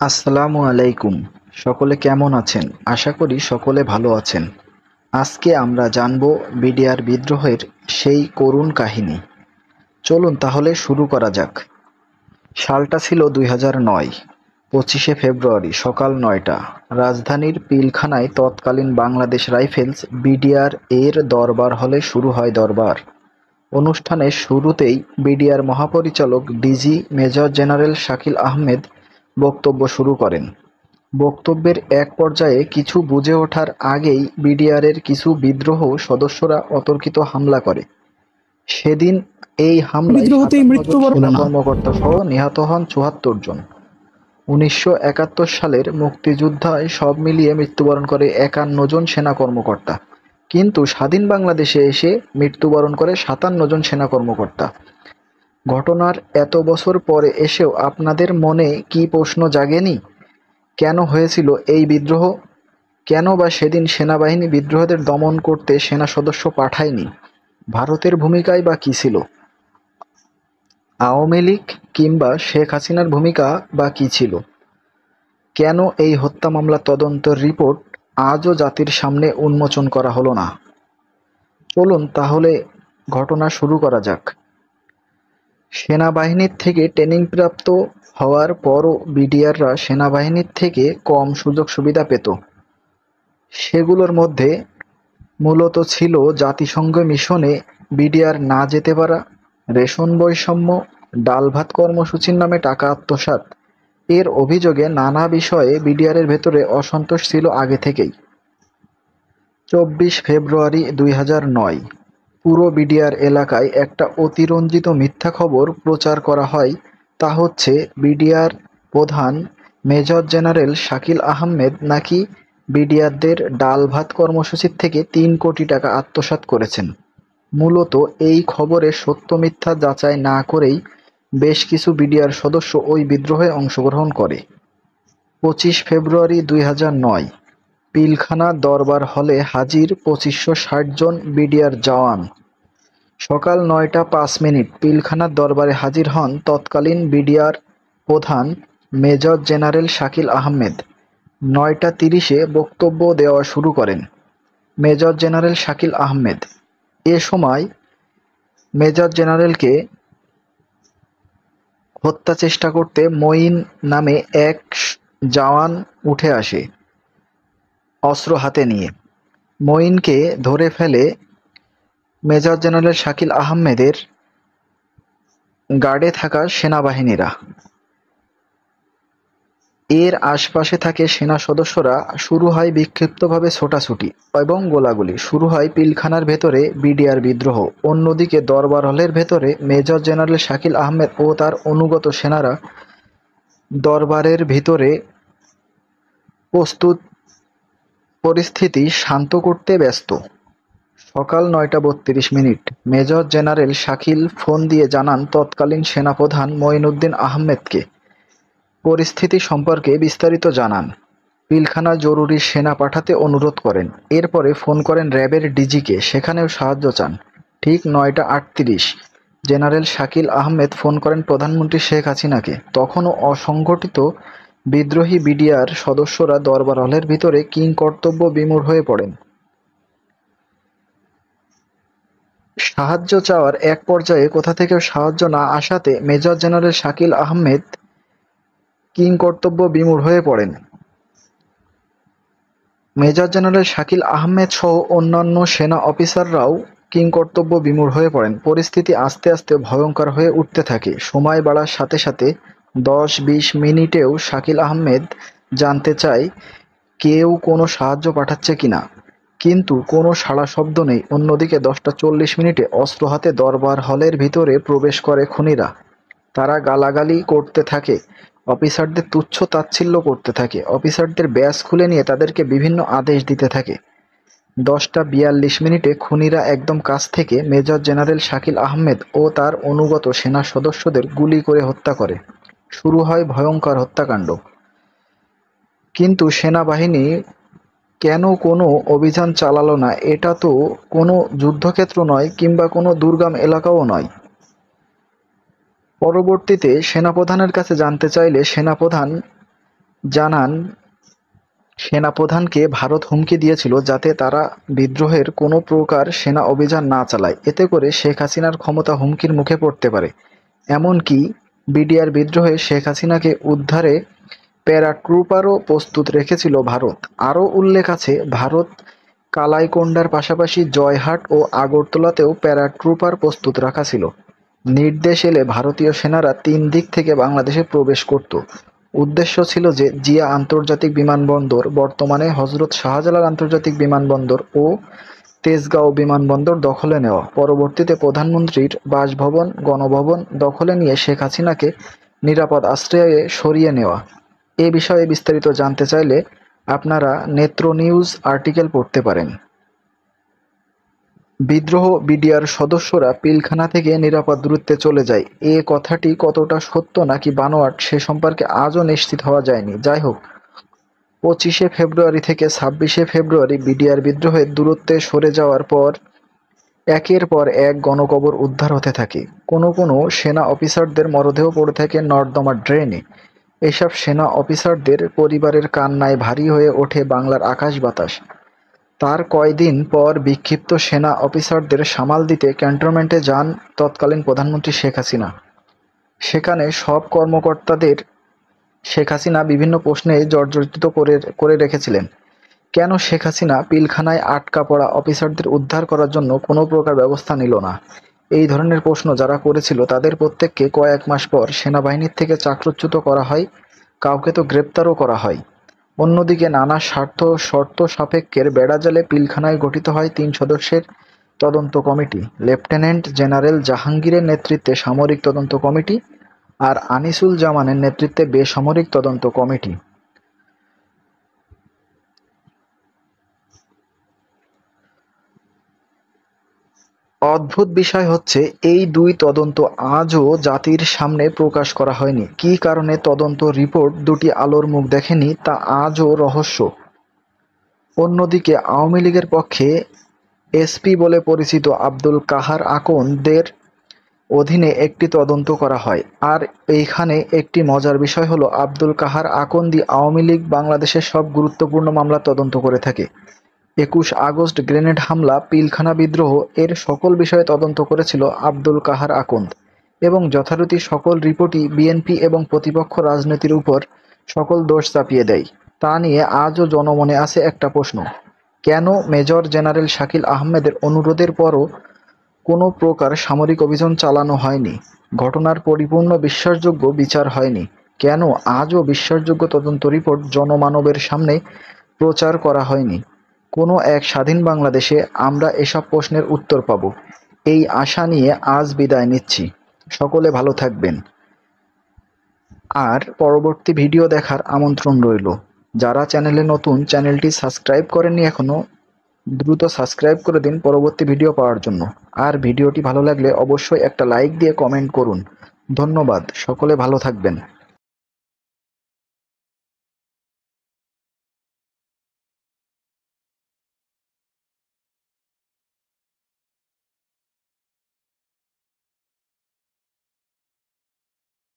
আসসালামু আলাইকুম। সকলে কেমন আছেন? আশা করি সকলে ভালো আছেন। আজকে আমরা জানব বিডিআর বিদ্রোহের সেই করুণ কাহিনী। চলুন তাহলে শুরু করা যাক। সালটা ছিল ২০০৯। ২৫শে ফেব্রুয়ারি সকাল ৯টা। রাজধানীর পিলখানায় তৎকালীন বাংলাদেশ রাইফেলস বিডিআর এর দরবার হলে শুরু হয় দরবার। অনুষ্ঠানের শুরুতেই বিডিআর মহাপরিচালক DG major general Shakil Ahmed বক্তব্য শুরু করেন। বক্তব্যের এক পর্যায়ে কিছু বুঝে ওঠার আগেই বিডিআরের কিছু বিদ্রোহ সদস্যরা অতর্কিত হামলা করে। সেদিন এই হামলায় বিদ্রোহতেই ৫৭ জন মৃত্যুবরণ সেনা হলো না। কর্মকর্তা সহ নিহত হন ৭৪ জন। ১৯৭১ সালের মুক্তিযুদ্ধে সব মিলিয়ে মৃত্যুবরণ করে ৫১ জন সেনা কর্মকর্তা। কিন্তু স্বাধীন বাংলাদেশে এসে মৃত্যুবরণ করে ৫৭ জন সেনা কর্মকর্তা। ঘটনার এত বছর পরে এসেও আপনাদের মনে কি প্রশ্ন জাগেনি? কেন হয়েছিল এই বিদ্রোহ? কেন বা সেদিন সেনাবাহিনী বিদ্রোহীদের দমন করতে সেনা সদস্য পাঠায়নি? ভারতের ভূমিকাই বা কী ছিল? আওয়ামী লীগ কিংবা শেখ হাসিনার ভূমিকা বা কী ছিল? কেন এই হত্যা মামলার তদন্তের রিপোর্ট আজও জাতির সামনে উন্মোচন করা হলো না? চলুন তাহলে ঘটনা শুরু করা যাক। সেনাবাহিনীর থেকে ট্রেনিংপ্রাপ্ত হওয়ার পরও বিডিআররা সেনাবাহিনীর থেকে কম সুযোগ সুবিধা পেত। সেগুলোর মধ্যে মূলত ছিল জাতিসংঘ মিশনে বিডিআর না যেতে পারা, রেশন বৈষম্য, ডাল-ভাত কর্মসূচির নামে টাকা আত্মসাৎ। এর অভিযোগে নানা বিষয়ে বিডিআরের ভেতরে অসন্তোষ ছিল আগে থেকেই। ২৪ ফেব্রুয়ারি ২০০৯ পুরো বিডিআর এলাকায় একটা অতিরঞ্জিত মিথ্যা খবর প্রচার করা হয়। তা হচ্ছে বিডিআর প্রধান মেজর জেনারেল শাকিল আহমেদ নাকি বিডিআরদের ডাল-ভাত কর্মসূচির থেকে ৩ কোটি টাকা আত্মসাৎ করেছেন। মূলত এই খবরের সত্য-মিথ্যা যাচাই না করেই বেশ কিছু বিডিআর সদস্য ওই বিদ্রোহে অংশগ্রহণ করে। ২৫ ফেব্রুয়ারি ২০০৯ পিলখানা দরবার হলে হাজির ২৫৬০ জন বিডিআর জওয়ান। সকাল ৯টা ৫ মিনিট পিলখানার দরবারে হাজির হন তৎকালীন বিডিআর প্রধান মেজর জেনারেল শাকিল আহমেদ। ৯টা ৩০-এ বক্তব্য দেওয়া শুরু করেন মেজর জেনারেল শাকিল আহমেদ। এ সময় মেজর জেনারেলকে হত্যা চেষ্টা করতে মঈন নামে এক জওয়ান উঠে আসে অস্ত্র হাতে নিয়ে। মঈনকে ধরে ফেলে মেজর জেনারেল শাকিল আহমেদের গার্ডে থাকা সেনাবাহিনীরা। এর আশপাশে থাকে সেনা সদস্যরা। শুরু হয় বিক্ষিপ্তভাবে ছোটাছুটি এবং গোলাগুলি। শুরু হয় পিলখানার ভেতরে বিডিআর বিদ্রোহ। অন্যদিকে দরবার হলের ভেতরে মেজর জেনারেল শাকিল আহমেদ ও তার অনুগত সেনারা দরবারের ভিতরে প্রস্তুত পরিস্থিতি শান্ত করতে ব্যস্ত। সকাল ৯টা ৩২ minute major general Shakil phone দিয়ে জানান তৎকালীন সেনাপ্রধান মঈনউদ্দিন আহমেদকে। পরিস্থিতি সম্পর্কে বিস্তারিত জানান। পিলখানায় জরুরি সেনা পাঠাতে অনুরোধ করেন। এরপরে ফোন করেন র্যাবের ডিজিকে, সেখানেও সাহায্য চান। ঠিক ৯টা ৩৮ জেনারেল শাকিল আহমেদ ফোন করেন প্রধানমন্ত্রী শেখ হাসিনাকে। তখনও অসংগঠিত বিদ্রোহী বিডিআর সদস্যরা দরবার হলের ভিতরে কিংকর্তব্য বিমূঢ় হয়ে পড়েন। সাহায্য চাওয়ার এক পর্যায়ে কোথা থেকেও সাহায্য না আসাতে মেজর জেনারেল শাকিল আহমেদ কিংকর্তব্য বিমূঢ় হয়ে পড়েন। মেজর জেনারেল শাকিল আহমেদ সহ অন্যান্য সেনা অফিসাররাও কিংকর্তব্য বিমূঢ় হয়ে পড়েন। পরিস্থিতি আস্তে আস্তে ভয়ঙ্কর হয়ে উঠতে থাকে। সময় বাড়ার সাথে সাথে ১০-২০ মিনিটেও শাকিল আহমেদ জানতে চায় কেউ কোনো সাহায্য পাঠাচ্ছে কিনা, কিন্তু কোনো সাড়া শব্দ নেই। অন্যদিকে ১০টা ৪০ মিনিটে অস্ত্র হাতে দরবার হলের ভিতরে প্রবেশ করে খুনিরা। তারা গালাগালি করতে থাকে, অফিসারদের তুচ্ছ-তাচ্ছিল্য করতে থাকে, অফিসারদের ব্যাজ খুলে নিয়ে তাদেরকে বিভিন্ন আদেশ দিতে থাকে। ১০টা ৪২ মিনিটে খুনিরা একদম কাছ থেকে মেজর জেনারেল শাকিল আহমেদ ও তার অনুগত সেনা সদস্যদের গুলি করে হত্যা করে। শুরু হয় ভয়ঙ্কর হত্যাকাণ্ড। কিন্তু সেনাবাহিনী কেন কোনো অভিযান চালালো না? এটা তো কোনো যুদ্ধক্ষেত্র নয় কিংবা কোনো দুর্গম এলাকাও নয়। পরবর্তীতে সেনাপ্রধানের কাছে জানতে চাইলে সেনাপ্রধান জানান সেনাপ্রধানকে ভারত হুমকি দিয়েছিল যাতে তারা বিদ্রোহের কোনো প্রকার সেনা অভিযান না চালায়, এতে করে শেখ হাসিনার ক্ষমতা হুমকির মুখে পড়তে পারে। এমনকি বিডিআর বিদ্রোহে শেখ হাসিনাকে উদ্ধারে প্যারাট্রুপারও প্রস্তুত রেখেছিল ভারত। আরও উল্লেখ আছে, ভারত কালাইকোন্ডার পাশাপাশি জয়হাট ও আগরতলাতেও প্যারাট্রুপার প্রস্তুত রাখা ছিল। নির্দেশ এলে ভারতীয় সেনারা ৩ দিক থেকে বাংলাদেশে প্রবেশ করত। উদ্দেশ্য ছিল যে জিয়া আন্তর্জাতিক বিমানবন্দর, বর্তমানে হজরত শাহজালাল আন্তর্জাতিক বিমানবন্দর ও তেজগাঁও বিমানবন্দর দখলে নেওয়া। পরবর্তীতে প্রধানমন্ত্রীর বাসভবন, গণভবন দখলে নিয়ে শেখ হাসিনাকে নিরাপদ আশ্রয়ে সরিয়ে নেওয়া। এ বিষয়ে বিস্তারিত জানতে চাইলে আপনারা নেত্র নিউজ আর্টিকেল পড়তে পারেন। বিদ্রোহ বিডিআর সদস্যরা পিলখানা থেকে নিরাপদ দূরত্বে চলে যায়, এ কথাটি কতটা সত্য নাকি বানোয়াট সে সম্পর্কে আজও নিশ্চিত হওয়া যায়নি। যাই হোক, 25শে ফেব্রুয়ারি থেকে 26শে ফেব্রুয়ারি বিডিআর বিদ্রোহের দূরত্বে সরে যাওয়ার পর একের পর এক গণকবর উদ্ধার হতে থাকে। কোনো কোনো সেনা অফিসারদের মরদেহ পড়ে থাকে নর্দমার ড্রেনে। এসব সেনা অফিসারদের পরিবারের কান্নায় ভারী হয়ে ওঠে বাংলার আকাশ বাতাস। তার কয়দিন পর বিক্ষিপ্ত সেনা অফিসারদের সামাল দিতে ক্যান্টনমেন্টে যান তৎকালীন প্রধানমন্ত্রী শেখ হাসিনা। সেখানে সব কর্মকর্তাদের শেখ হাসিনা বিভিন্ন প্রশ্নে জর্জরিত করে রেখেছিলেন। কেন শেখ হাসিনা পিলখানায় আটকা পড়া অফিসারদের উদ্ধার করার জন্য কোনো প্রকার ব্যবস্থা নিল না? এই ধরনের প্রশ্ন যারা করেছিল তাদের প্রত্যেককে কয়েক মাস পর সেনাবাহিনীর থেকে চাকরচ্যুত করা হয়, কাউকে তো গ্রেপ্তারও করা হয়। অন্যদিকে নানা শর্ত সাপেক্ষের বেড়াজালে পিলখানায় গঠিত হয় ৩ সদস্যের তদন্ত কমিটি। লেফটেন্যান্ট জেনারেল জাহাঙ্গীরের নেতৃত্বে সামরিক তদন্ত কমিটি আর আনিসুল জামানের নেতৃত্বে বেসামরিক তদন্ত কমিটি। অদ্ভুত বিষয় হচ্ছে, এই দুই তদন্ত আজও জাতির সামনে প্রকাশ করা হয়নি। কী কারণে তদন্ত রিপোর্ট দুটি আলোর মুখ দেখেনি তা আজও রহস্য। অন্যদিকে আওয়ামী লীগের পক্ষে এসপি বলে পরিচিত আব্দুল কাহার আকন্দের অধীনে একটি তদন্ত করা হয়। আর এইখানে একটি মজার বিষয় হলো, আব্দুল কাহার আকন্দি আওয়ামী লীগ বাংলাদেশের সব গুরুত্বপূর্ণ মামলা তদন্ত করে থাকে। ২১ আগস্ট গ্রেনেড হামলা, পিলখানা বিদ্রোহ এর সকল বিষয়ে তদন্ত করেছিল আব্দুল কাহার আকন্দ এবং যথারীতি সকল রিপোর্টই বিএনপি এবং প্রতিপক্ষ রাজনীতির উপর সকল দোষ চাপিয়ে দেয়। তা নিয়ে আজও জনমনে আছে একটা প্রশ্ন, কেন মেজর জেনারেল শাকিল আহমেদের অনুরোধের পরও কোনো প্রকার সামরিক অভিযান চালানো হয়নি? ঘটনার পরিপূর্ণ বিশ্বাসযোগ্য বিচার হয়নি? কেন আজও বিশ্বাসযোগ্য তদন্ত রিপোর্ট জনমানবের সামনে প্রচার করা হয়নি? কোনো এক স্বাধীন বাংলাদেশে আমরা এসব প্রশ্নের উত্তর পাব, এই আশা নিয়ে আজ বিদায় নিচ্ছি। সকলে ভালো থাকবেন। আর পরবর্তী ভিডিও দেখার আমন্ত্রণ রইল। যারা চ্যানেলে নতুন, চ্যানেলটি সাবস্ক্রাইব করেননি এখনও, দ্রুত সাবস্ক্রাইব করে দিন পরবর্তী ভিডিও পাওয়ার জন্য। আর ভিডিওটি ভালো লাগলে অবশ্যই একটা লাইক দিয়ে কমেন্ট করুন। ধন্যবাদ, সকলে ভালো থাকবেন।